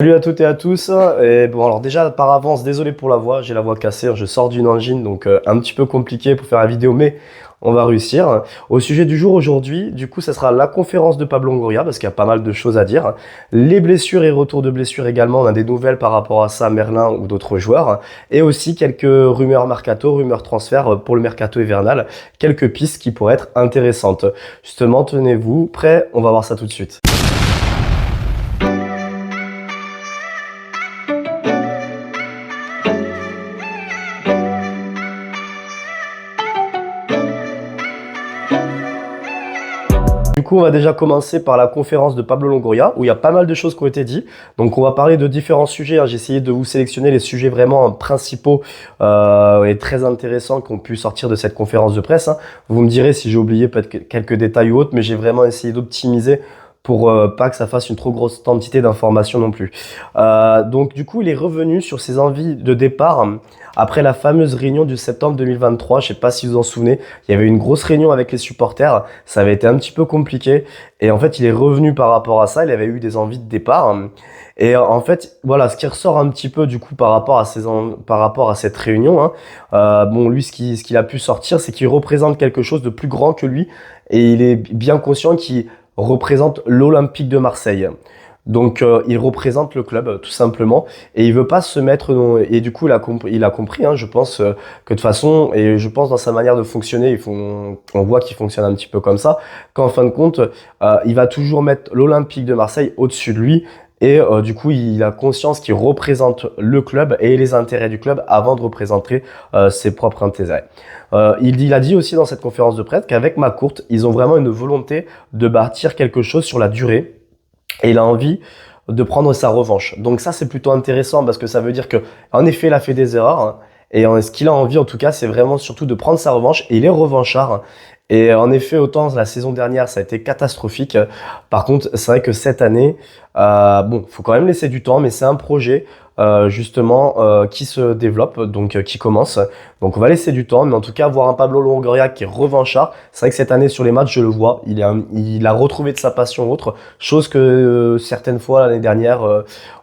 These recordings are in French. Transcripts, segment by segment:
Salut à toutes et à tous. Et bon, alors déjà par avance, désolé pour la voix, j'ai la voix cassée, je sors d'une angine, donc un petit peu compliqué pour faire la vidéo, mais on va réussir. Au sujet du jour aujourd'hui, du coup, ça sera la conférence de Pablo Longoria, parce qu'il y a pas mal de choses à dire. Les blessures et retours de blessures également, on a des nouvelles par rapport à ça, Merlin ou d'autres joueurs. Et aussi quelques rumeurs mercato, rumeurs transfert pour le mercato hivernal, quelques pistes qui pourraient être intéressantes. Justement, tenez-vous prêts, on va voir ça tout de suite. Du coup, on va déjà commencer par la conférence de Pablo Longoria, où il y a pas mal de choses qui ont été dites. Donc, on va parler de différents sujets. J'ai essayé de vous sélectionner les sujets vraiment principaux et très intéressants qui ont pu sortir de cette conférence de presse. Vous me direz si j'ai oublié peut-être quelques détails ou autres, mais j'ai vraiment essayé d'optimiser pour pas que ça fasse une trop grosse quantité d'informations non plus. Donc, du coup, il est revenu sur ses envies de départ après la fameuse réunion du septembre 2023. Je sais pas si vous vous en souvenez, il y avait une grosse réunion avec les supporters. Ça avait été un petit peu compliqué. Et en fait, il est revenu par rapport à ça. Il avait eu des envies de départ. Et en fait, voilà, ce qui ressort un petit peu du coup par rapport à par rapport à cette réunion. Bon, lui, ce qu'il a pu sortir, c'est qu'il représente quelque chose de plus grand que lui. Et il est bien conscient qu'il représente l'Olympique de Marseille. Donc il représente le club tout simplement et il veut pas se mettre et du coup il a compris je pense que de toute façon et je pense dans sa manière de fonctionner on voit qu'il fonctionne un petit peu comme ça qu'en fin de compte il va toujours mettre l'Olympique de Marseille au-dessus de lui et du coup il a conscience qu'il représente le club et les intérêts du club avant de représenter ses propres intérêts. Il a dit aussi dans cette conférence de presse qu'avec McCourt ils ont vraiment une volonté de bâtir quelque chose sur la durée. Et il a envie de prendre sa revanche. Donc ça, c'est plutôt intéressant parce que ça veut dire que, en effet, il a fait des erreurs. Et ce qu'il a envie, en tout cas, c'est vraiment surtout de prendre sa revanche. Et il est revanchard. Et en effet, autant la saison dernière, ça a été catastrophique. Par contre, c'est vrai que cette année, bon, faut quand même laisser du temps, mais c'est un projet justement qui se développe, donc qui commence. Donc on va laisser du temps, mais en tout cas, voir un Pablo Longoria qui est revanchard, c'est vrai que cette année sur les matchs, je le vois, il a retrouvé de sa passion autre, chose que certaines fois l'année dernière,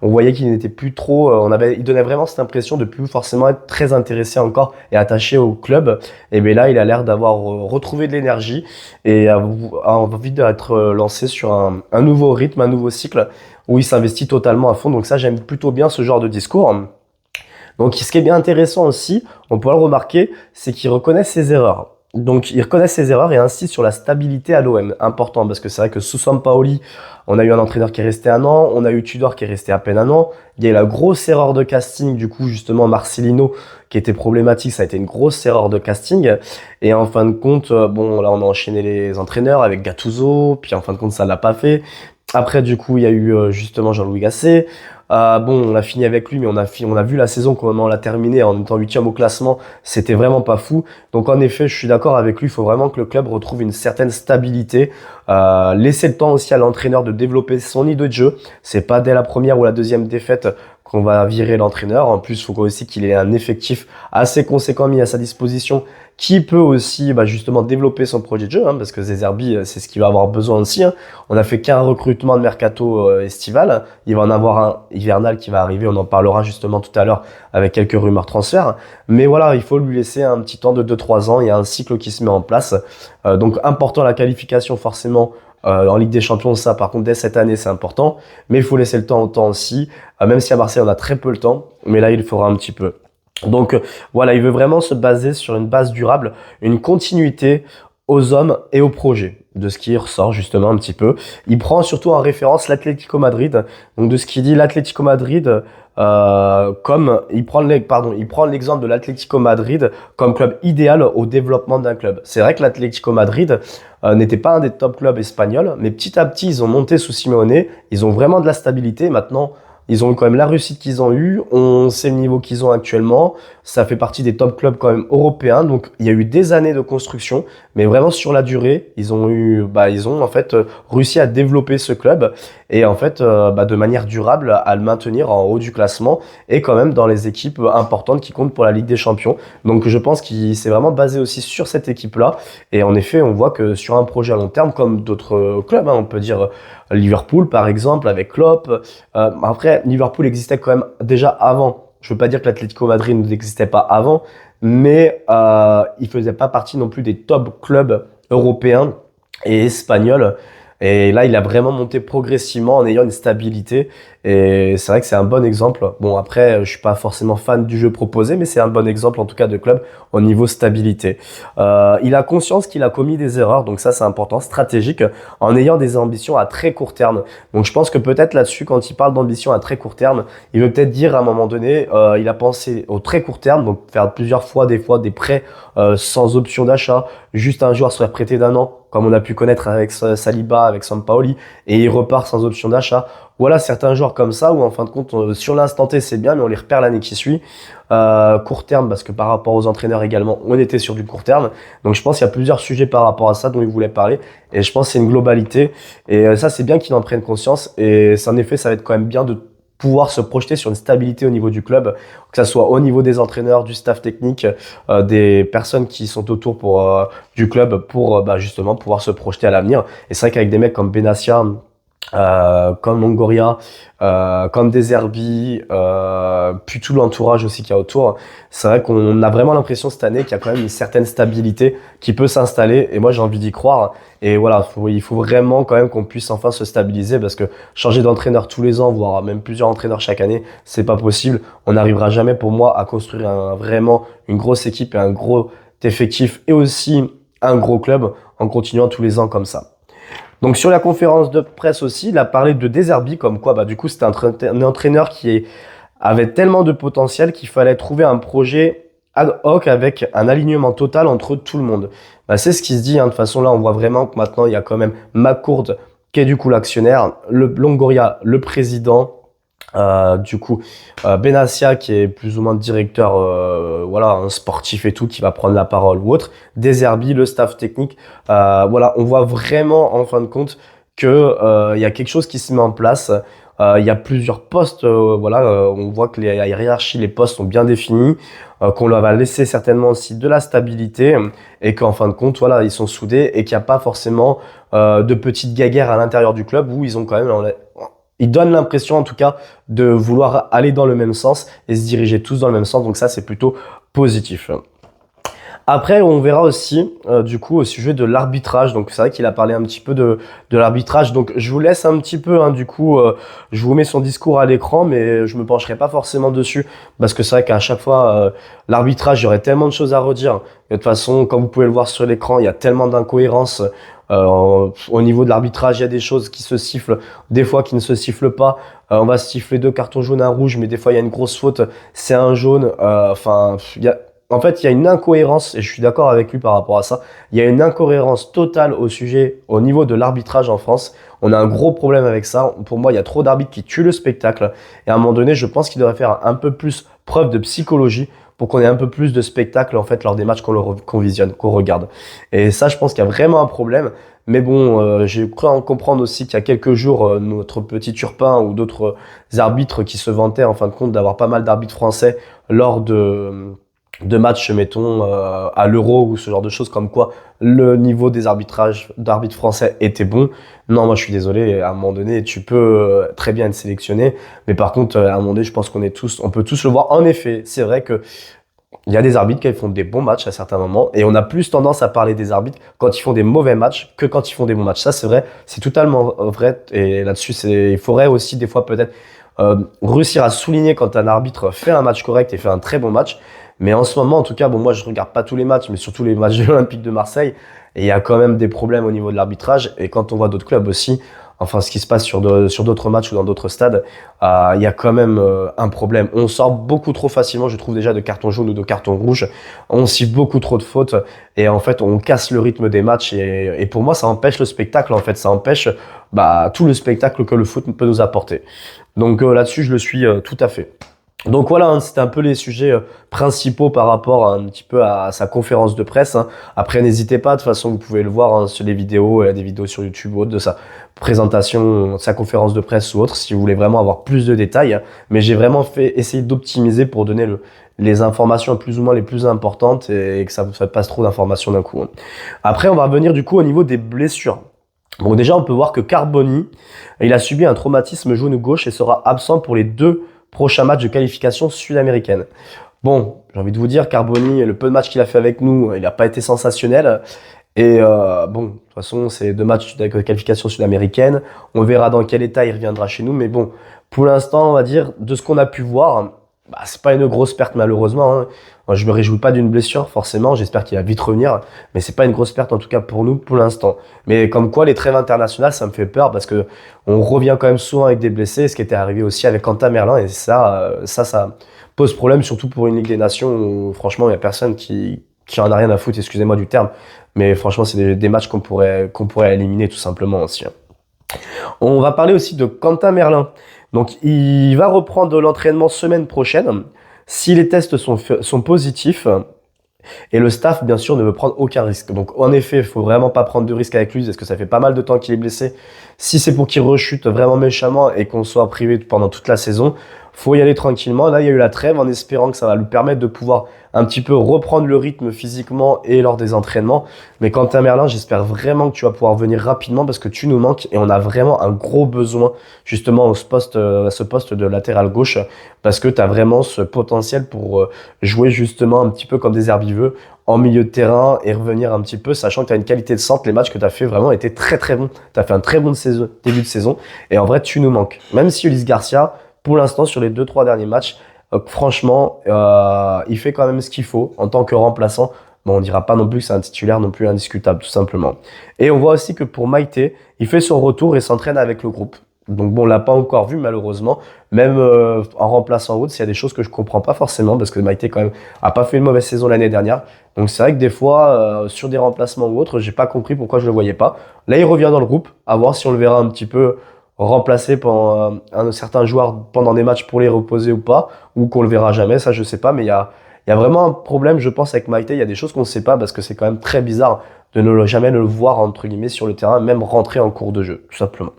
on voyait qu'il n'était plus trop, il donnait vraiment cette impression de plus forcément être très intéressé encore et attaché au club. Et bien là, il a l'air d'avoir retrouvé de l'énergie et a envie d'être lancé sur un nouveau rythme, un nouveau cycle où il s'investit totalement à fond. Donc ça, j'aime plutôt bien ce genre de discours. Donc ce qui est bien intéressant aussi, on peut le remarquer, c'est qu'il reconnaît ses erreurs. Donc il reconnaît ses erreurs et insiste sur la stabilité à l'OM. Important parce que c'est vrai que sous Sampaoli, on a eu un entraîneur qui est resté un an, on a eu Tudor qui est resté à peine un an. Il y a eu la grosse erreur de casting, du coup justement Marcelino qui était problématique, ça a été une grosse erreur de casting. Et en fin de compte, bon là on a enchaîné les entraîneurs avec Gattuso, puis en fin de compte ça l'a pas fait. Après, du coup, il y a eu justement Jean-Louis Gasset. Bon, on a fini avec lui, mais on a vu la saison, comment on l'a terminé en étant 8e au classement. C'était vraiment pas fou. Donc, en effet, je suis d'accord avec lui. Il faut vraiment que le club retrouve une certaine stabilité. Laisser le temps aussi à l'entraîneur de développer son idée de jeu. C'est pas dès la première ou la deuxième défaite qu'on va virer l'entraîneur. En plus, il faut aussi qu'il ait un effectif assez conséquent mis à sa disposition qui peut aussi justement développer son projet de jeu, parce que Zezerbi, c'est ce qu'il va avoir besoin aussi. On a fait qu'un recrutement de mercato estival, il va en avoir un hivernal qui va arriver, on en parlera justement tout à l'heure avec quelques rumeurs transferts. Mais voilà, il faut lui laisser un petit temps de 2-3 ans, il y a un cycle qui se met en place. Donc important la qualification forcément en Ligue des Champions, ça par contre dès cette année c'est important, mais il faut laisser le temps au temps aussi, même si à Marseille on a très peu le temps, mais là il faudra un petit peu. Donc voilà, il veut vraiment se baser sur une base durable, une continuité aux hommes et aux projets, de ce qui ressort justement un petit peu. Il prend surtout en référence l'Atlético Madrid, donc de ce qu'il dit l'Atlético Madrid, comme il prend l'exemple de l'Atlético Madrid comme club idéal au développement d'un club. C'est vrai que l'Atlético Madrid n'était pas un des top clubs espagnols, mais petit à petit ils ont monté sous Simeone, ils ont vraiment de la stabilité. Maintenant, ils ont eu quand même la réussite qu'ils ont eue, on sait le niveau qu'ils ont actuellement, ça fait partie des top clubs quand même européens, donc il y a eu des années de construction, mais vraiment sur la durée, ils ont en fait réussi à développer ce club et en fait de manière durable à le maintenir en haut du classement et quand même dans les équipes importantes qui comptent pour la Ligue des Champions. Donc je pense qu'il s'est vraiment basé aussi sur cette équipe-là et en effet on voit que sur un projet à long terme comme d'autres clubs, on peut dire Liverpool par exemple avec Klopp, après Après, Liverpool existait quand même déjà avant. Je veux pas dire que l'Atlético Madrid n'existait pas avant, mais il faisait pas partie non plus des top clubs européens et espagnols. Et là, il a vraiment monté progressivement en ayant une stabilité. Et c'est vrai que c'est un bon exemple. Bon, après, je suis pas forcément fan du jeu proposé, mais c'est un bon exemple en tout cas de club au niveau stabilité. Il a conscience qu'il a commis des erreurs, donc ça c'est important, stratégique, en ayant des ambitions à très court terme. Donc je pense que peut-être là-dessus, quand il parle d'ambition à très court terme, il veut peut-être dire à un moment donné, il a pensé au très court terme, donc faire plusieurs fois des prêts sans option d'achat, juste un joueur se faire prêter d'un an, comme on a pu connaître avec Saliba, avec Sampaoli, et il repart sans option d'achat. Voilà certains joueurs comme ça où en fin de compte sur l'instant T c'est bien mais on les repère l'année qui suit. Court terme parce que par rapport aux entraîneurs également on était sur du court terme. Donc je pense qu'il y a plusieurs sujets par rapport à ça dont il voulait parler et je pense que c'est une globalité et ça c'est bien qu'il en prenne conscience et en effet ça va être quand même bien de pouvoir se projeter sur une stabilité au niveau du club, que ça soit au niveau des entraîneurs, du staff technique, des personnes qui sont autour du club pour justement pouvoir se projeter à l'avenir. Et c'est vrai qu'avec des mecs comme Benassia, comme Longoria, comme Deserbi, puis tout l'entourage aussi qu'il y a autour. C'est vrai qu'on a vraiment l'impression cette année qu'il y a quand même une certaine stabilité qui peut s'installer et moi j'ai envie d'y croire. Et voilà, il faut vraiment quand même qu'on puisse enfin se stabiliser parce que changer d'entraîneur tous les ans, voire même plusieurs entraîneurs chaque année, c'est pas possible. On n'arrivera jamais pour moi à construire vraiment une grosse équipe et un gros effectif et aussi un gros club en continuant tous les ans comme ça. Donc sur la conférence de presse aussi, il a parlé de De Zerbi comme quoi du coup c'était un entraîneur qui avait tellement de potentiel qu'il fallait trouver un projet ad hoc avec un alignement total entre tout le monde. C'est ce qui se dit, hein. De toute façon là on voit vraiment que maintenant il y a quand même McCourt qui est du coup l'actionnaire, le Longoria le président, Benassia qui est plus ou moins directeur un sportif et tout qui va prendre la parole ou autre, De Zerbi le staff technique, on voit vraiment en fin de compte que il y a quelque chose qui se met en place. Il y a plusieurs postes, on voit que les hiérarchies, les postes sont bien définis, qu'on leur va laisser certainement aussi de la stabilité et qu'en fin de compte, ils sont soudés et qu'il n'y a pas forcément de petites guéguerres à l'intérieur du club où ils ont quand même ils donnent l'impression en tout cas de vouloir aller dans le même sens et se diriger tous dans le même sens. Donc ça, c'est plutôt positif. Après, on verra aussi au sujet de l'arbitrage. Donc c'est vrai qu'il a parlé un petit peu de l'arbitrage. Donc je vous laisse un petit peu, je vous mets son discours à l'écran, mais je me pencherai pas forcément dessus parce que c'est vrai qu'à chaque fois, l'arbitrage, il y aurait tellement de choses à redire. Et de toute façon, comme vous pouvez le voir sur l'écran, il y a tellement d'incohérences. Au niveau de l'arbitrage, il y a des choses qui se sifflent, des fois qui ne se sifflent pas. On va siffler 2 cartons jaunes, un rouge, mais des fois il y a une grosse faute, c'est un jaune. En fait, il y a une incohérence, et je suis d'accord avec lui par rapport à ça. Il y a une incohérence totale au niveau de l'arbitrage en France. On a un gros problème avec ça. Pour moi, il y a trop d'arbitres qui tuent le spectacle. Et à un moment donné, je pense qu'il devrait faire un peu plus preuve de psychologie pour qu'on ait un peu plus de spectacle en fait lors des matchs qu'on visionne, qu'on regarde. Et ça, je pense qu'il y a vraiment un problème. Mais bon, j'ai cru en comprendre aussi qu'il y a quelques jours, notre petit Turpin ou d'autres arbitres qui se vantaient en fin de compte d'avoir pas mal d'arbitres français lors de matchs, mettons, à l'Euro ou ce genre de choses, comme quoi le niveau des d'arbitres français était bon. Non, moi je suis désolé, à un moment donné, tu peux très bien être sélectionné, mais par contre, à un moment donné, je pense on peut tous le voir. En effet, c'est vrai que il y a des arbitres qui font des bons matchs à certains moments, et on a plus tendance à parler des arbitres quand ils font des mauvais matchs que quand ils font des bons matchs. Ça, c'est vrai, c'est totalement vrai, et là-dessus, il faudrait aussi des fois peut-être réussir à souligner quand un arbitre fait un match correct et fait un très bon match. Mais en ce moment, en tout cas, moi, je regarde pas tous les matchs, mais surtout les matchs de l'Olympique de Marseille. Et il y a quand même des problèmes au niveau de l'arbitrage. Et quand on voit d'autres clubs aussi, enfin, ce qui se passe sur d'autres matchs ou dans d'autres stades, il y a quand même un problème. On sort beaucoup trop facilement, je trouve déjà, de cartons jaunes ou de cartons rouges. On siffle beaucoup trop de fautes. Et en fait, on casse le rythme des matchs. Et pour moi, ça empêche le spectacle, en fait. Ça empêche tout le spectacle que le foot peut nous apporter. Donc là-dessus, je le suis tout à fait. Donc voilà, c'était un peu les sujets principaux par rapport un petit peu à sa conférence de presse. Après, n'hésitez pas, de toute façon, vous pouvez le voir sur les vidéos, il y a des vidéos sur YouTube ou autre de sa présentation, de sa conférence de presse ou autre, si vous voulez vraiment avoir plus de détails. Mais j'ai vraiment essayé d'optimiser pour donner les informations plus ou moins les plus importantes et que ça ne vous fasse pas trop d'informations d'un coup. Après, on va revenir du coup au niveau des blessures. Bon, déjà, on peut voir que Carboni, il a subi un traumatisme genou gauche et sera absent pour les 2 prochains matchs de qualification sud-américaine. Bon, j'ai envie de vous dire, Carboni, le peu de matchs qu'il a fait avec nous, il n'a pas été sensationnel. Et bon, de toute façon, c'est 2 matchs de qualification sud-américaine. On verra dans quel état il reviendra chez nous. Mais bon, pour l'instant, on va dire, de ce qu'on a pu voir, bah, c'est pas une grosse perte malheureusement, hein. Moi, je me réjouis pas d'une blessure, forcément. J'espère qu'il va vite revenir. Mais c'est pas une grosse perte, en tout cas pour nous, pour l'instant. Mais comme quoi, les trêves internationales, ça me fait peur parce que on revient quand même souvent avec des blessés. Ce qui était arrivé aussi avec Quentin Merlin. Et ça pose problème, surtout pour une Ligue des Nations où, franchement, il y a personne qui en a rien à foutre, excusez-moi du terme. Mais franchement, c'est des matchs qu'on pourrait éliminer tout simplement aussi, hein. On va parler aussi de Quentin Merlin. Donc, il va reprendre l'entraînement semaine prochaine. Si les tests sont positifs, et le staff, bien sûr, ne veut prendre aucun risque. Donc, en effet, il faut vraiment pas prendre de risque avec lui, parce que ça fait pas mal de temps qu'il est blessé. Si c'est pour qu'il rechute vraiment méchamment et qu'on soit privé pendant toute la saison, faut y aller tranquillement. Là, il y a eu la trêve en espérant que ça va lui permettre de pouvoir un petit peu reprendre le rythme physiquement et lors des entraînements. Mais Quentin Merlin, j'espère vraiment que tu vas pouvoir venir rapidement parce que tu nous manques et on a vraiment un gros besoin justement à ce poste de latéral gauche parce que tu as vraiment ce potentiel pour jouer justement un petit peu comme des herbiveux en milieu de terrain et revenir un petit peu, sachant que tu as une qualité de centre. Les matchs que tu as fait vraiment étaient très très bons. Tu as fait un très bon début de saison et en vrai, tu nous manques. Même si Ulysse Garcia, pour l'instant, sur les 2-3 derniers matchs, franchement, il fait quand même ce qu'il faut en tant que remplaçant. Bon, on dira pas non plus que c'est un titulaire non plus indiscutable, tout simplement. Et on voit aussi que pour Maïté, il fait son retour et s'entraîne avec le groupe. Donc bon, on l'a pas encore vu malheureusement. Même en remplaçant Woods, il y a des choses que je comprends pas forcément parce que Maïté quand même a pas fait une mauvaise saison l'année dernière. Donc c'est vrai que des fois, sur des remplacements ou autres, j'ai pas compris pourquoi je le voyais pas. Là, il revient dans le groupe, à voir si on le verra un petit peu remplacer pendant un certain joueur pendant des matchs pour les reposer ou pas, ou qu'on le verra jamais, ça je sais pas, mais il y a vraiment un problème, je pense, avec Maïté. Il y a des choses qu'on ne sait pas parce que c'est quand même très bizarre de jamais le voir, entre guillemets, sur le terrain, même rentrer en cours de jeu, tout simplement.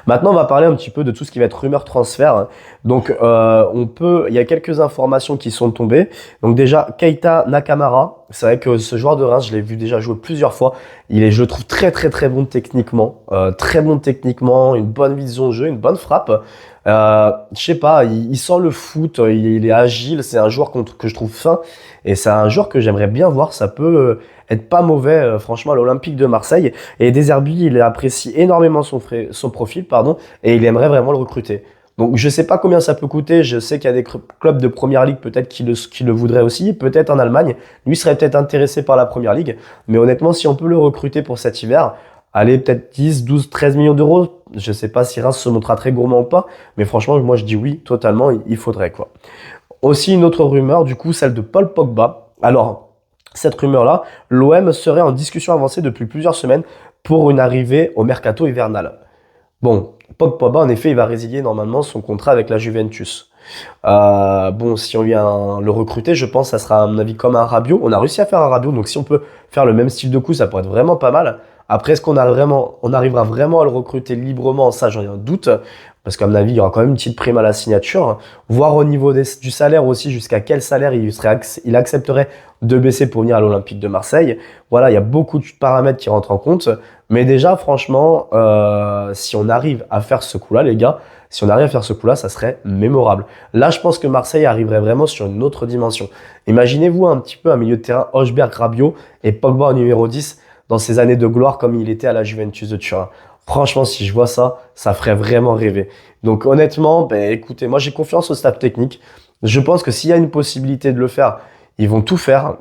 Maintenant, on va parler un petit peu de tout ce qui va être rumeur transfert. Donc, il y a quelques informations qui sont tombées. Donc déjà, Keita Nakamura, c'est vrai que ce joueur de Reims, je l'ai vu déjà jouer plusieurs fois. Je le trouve très très très bon techniquement, une bonne vision de jeu, une bonne frappe. Je sais pas, il sent le foot, il est agile, c'est un joueur que je trouve fin et c'est un joueur que j'aimerais bien voir. Ça peut être pas mauvais, franchement, à l'Olympique de Marseille. Et Deserbi, il apprécie énormément son profil, pardon, et il aimerait vraiment le recruter. Donc je sais pas combien ça peut coûter, je sais qu'il y a des clubs de Première Ligue peut-être qui le voudraient aussi, peut-être en Allemagne, lui serait peut-être intéressé par la Première Ligue, mais honnêtement si on peut le recruter pour cet hiver, allez peut-être 10, 12, 13 millions d'euros, je sais pas si Reims se montrera très gourmand ou pas, mais franchement moi je dis oui, totalement, il faudrait quoi. Aussi une autre rumeur, du coup celle de Paul Pogba. Alors cette rumeur-là, l'OM serait en discussion avancée depuis plusieurs semaines pour une arrivée au mercato hivernal. Bon, Pogba, en effet, il va résilier normalement son contrat avec la Juventus. Bon, si on vient le recruter, je pense que ça sera à mon avis comme un Rabiot. On a réussi à faire un Rabiot, donc si on peut faire le même style de coup, ça pourrait être vraiment pas mal. Après, est-ce qu'on arrivera vraiment à le recruter librement? Ça, j'en ai un doute. Parce qu'à mon avis, il y aura quand même une petite prime à la signature. Voir au niveau du salaire aussi, jusqu'à quel salaire il accepterait de baisser pour venir à l'Olympique de Marseille. Voilà, il y a beaucoup de paramètres qui rentrent en compte. Mais déjà, franchement, si on arrive à faire ce coup-là, les gars, si on arrive à faire ce coup-là, ça serait mémorable. Là, je pense que Marseille arriverait vraiment sur une autre dimension. Imaginez-vous un petit peu un milieu de terrain, Højbjerg, Rabiot et Pogba en numéro 10 dans ses années de gloire comme il était à la Juventus de Turin. Franchement, si je vois ça, ça ferait vraiment rêver. Donc honnêtement, écoutez, moi j'ai confiance au staff technique. Je pense que s'il y a une possibilité de le faire, ils vont tout faire.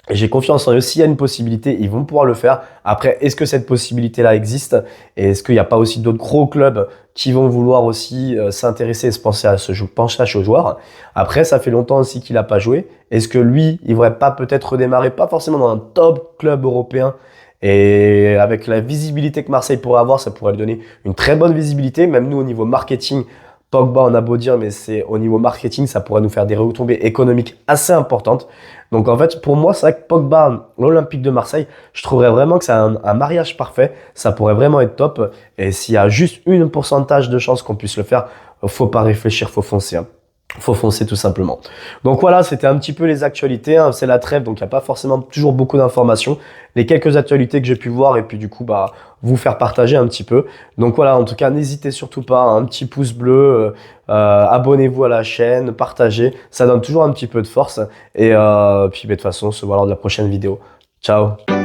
Et j'ai confiance en eux. S'il y a une possibilité, ils vont pouvoir le faire. Après, est-ce que cette possibilité-là existe? Et est-ce qu'il n'y a pas aussi d'autres gros clubs qui vont vouloir aussi s'intéresser et se pencher à ce joueur? Après, ça fait longtemps aussi qu'il n'a pas joué. Est-ce que lui, il ne devrait pas peut-être redémarrer, pas forcément dans un top club européen? Et avec la visibilité que Marseille pourrait avoir, ça pourrait lui donner une très bonne visibilité. Même nous, au niveau marketing, Pogba, on a beau dire, mais c'est au niveau marketing, ça pourrait nous faire des retombées économiques assez importantes. Donc en fait, pour moi, c'est vrai que Pogba, l'Olympique de Marseille, je trouverais vraiment que c'est un mariage parfait. Ça pourrait vraiment être top. Et s'il y a juste une pourcentage de chance qu'on puisse le faire, faut pas réfléchir, faut foncer, hein. faut foncer tout simplement. Donc voilà, c'était un petit peu les actualités, hein. C'est la trêve, donc il n'y a pas forcément toujours beaucoup d'informations. Les quelques actualités que j'ai pu voir et puis du coup, bah, vous faire partager un petit peu. Donc voilà, en tout cas, n'hésitez surtout pas, hein, un petit pouce bleu, abonnez-vous à la chaîne, partagez, ça donne toujours un petit peu de force. Et puis bah, de toute façon, on se voit lors de la prochaine vidéo. Ciao!